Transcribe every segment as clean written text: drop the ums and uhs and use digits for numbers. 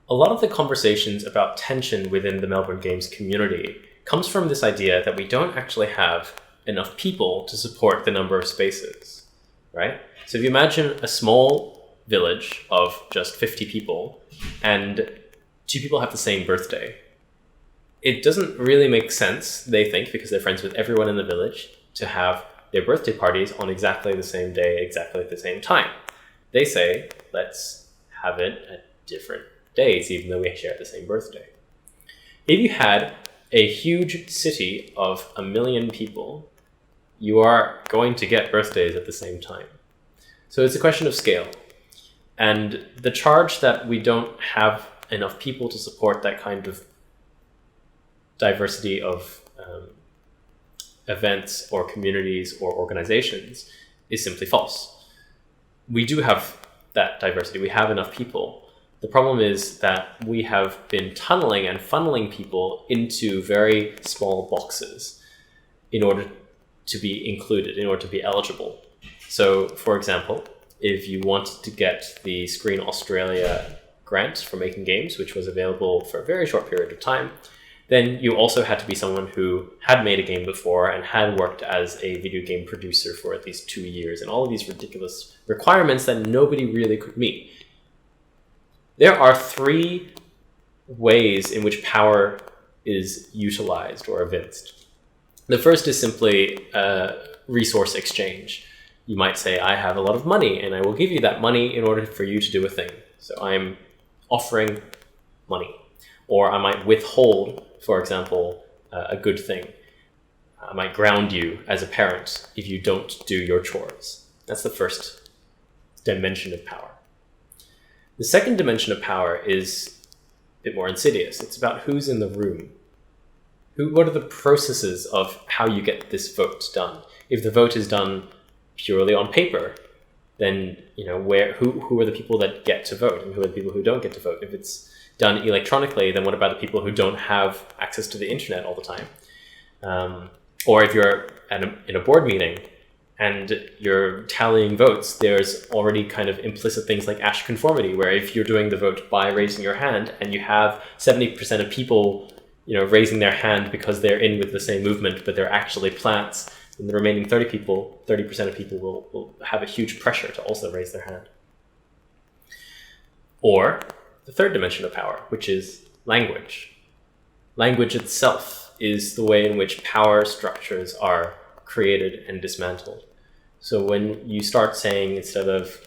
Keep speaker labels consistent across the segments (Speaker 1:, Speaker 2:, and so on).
Speaker 1: a lot of the conversations about tension within the Melbourne Games community comes from this idea that we don't actually have enough people to support the number of spaces, right? So if you imagine a small village of just 50 people and 2 people have the same birthday, it doesn't really make sense, they think, because they're friends with everyone in the village, to have their birthday parties on exactly the same day, exactly at the same time. They say, let's have it at different days, even though we share the same birthday. If you had a huge city of 1 million people, you are going to get birthdays at the same time. So it's a question of scale. And the charge that we don't have enough people to support that kind of diversity of events or communities or organizations is simply false. We do have that diversity. We have enough people. The problem is that we have been tunneling and funneling people into very small boxes in order to be included, in order to be eligible. So, for example, if you wanted to get the Screen Australia grant for making games, which was available for a very short period of time, then you also had to be someone who had made a game before and had worked as a video game producer for at least 2 years, and all of these ridiculous requirements that nobody really could meet. There are 3 ways in which power is utilized or evinced. The first is simply resource exchange. You might say, I have a lot of money and I will give you that money in order for you to do a thing. So I'm offering money. Or I might withhold, for example, a good thing. I might ground you as a parent if you don't do your chores. That's the first dimension of power. The second dimension of power is a bit more insidious. It's about who's in the room. What are the processes of how you get this vote done? If the vote is done purely on paper, then who are the people that get to vote and who are the people who don't get to vote? If it's done electronically, then what about the people who don't have access to the internet all the time? Or if you're in a board meeting and you're tallying votes, there's already kind of implicit things like Ash conformity, where if you're doing the vote by raising your hand and you have 70% of people raising their hand because they're in with the same movement, but they're actually plants, then the remaining 30% of people will have a huge pressure to also raise their hand. Or the third dimension of power, which is language. Language itself is the way in which power structures are created and dismantled. So when you start saying, instead of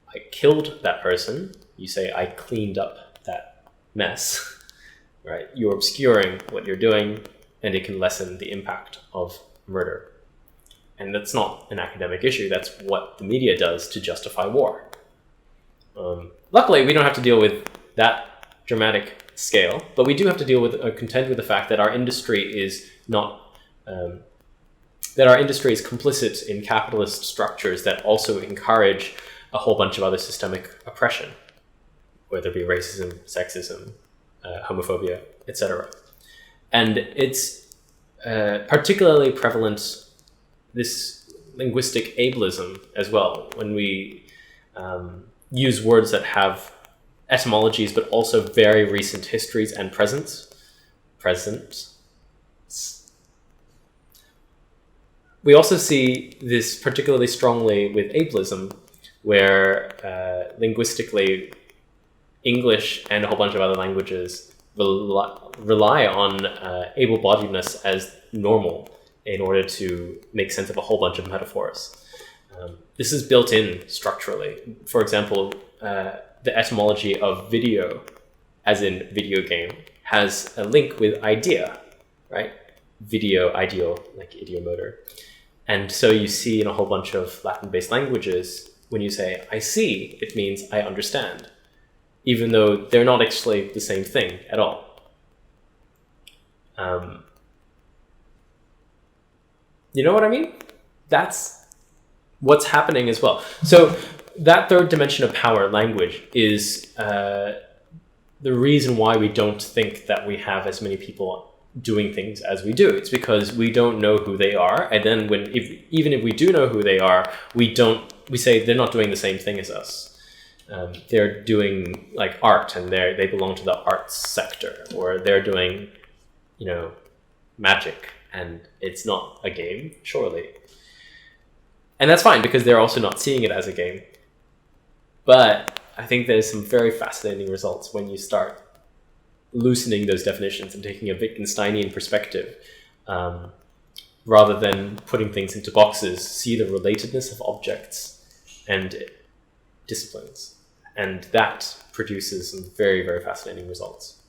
Speaker 1: I killed that person, you say I cleaned up that mess, right? You're obscuring what you're doing, and it can lessen the impact of murder. And that's not an academic issue. That's what the media does to justify war. Luckily, we don't have to deal with that dramatic scale, but we do have to deal with contend with the fact that our industry is complicit in capitalist structures that also encourage a whole bunch of other systemic oppression, whether it be racism, sexism, homophobia, etc. And it's particularly prevalent, this linguistic ableism as well, when we use words that have etymologies but also very recent histories and presence. We also see this particularly strongly with ableism, where linguistically English and a whole bunch of other languages rely on able-bodiedness as normal in order to make sense of a whole bunch of metaphors. This is built in structurally. For example, the etymology of video, as in video game, has a link with idea, right? Video, ideal, like ideomotor. And so you see in a whole bunch of Latin-based languages, when you say, I see, it means I understand, even though they're not actually the same thing at all. You know what I mean? That's what's happening as well. So that third dimension of power, language, is the reason why we don't think that we have as many people doing things as we do. It's because we don't know who they are, and then even if we do know who they are, we say they're not doing the same thing as us. they're doing like art and they belong to the arts sector, or they're doing, magic and it's not a game, surely. And that's fine because they're also not seeing it as a game. But I think there's some very fascinating results when you start loosening those definitions and taking a Wittgensteinian perspective, rather than putting things into boxes, see the relatedness of objects and disciplines. And that produces some very, very fascinating results.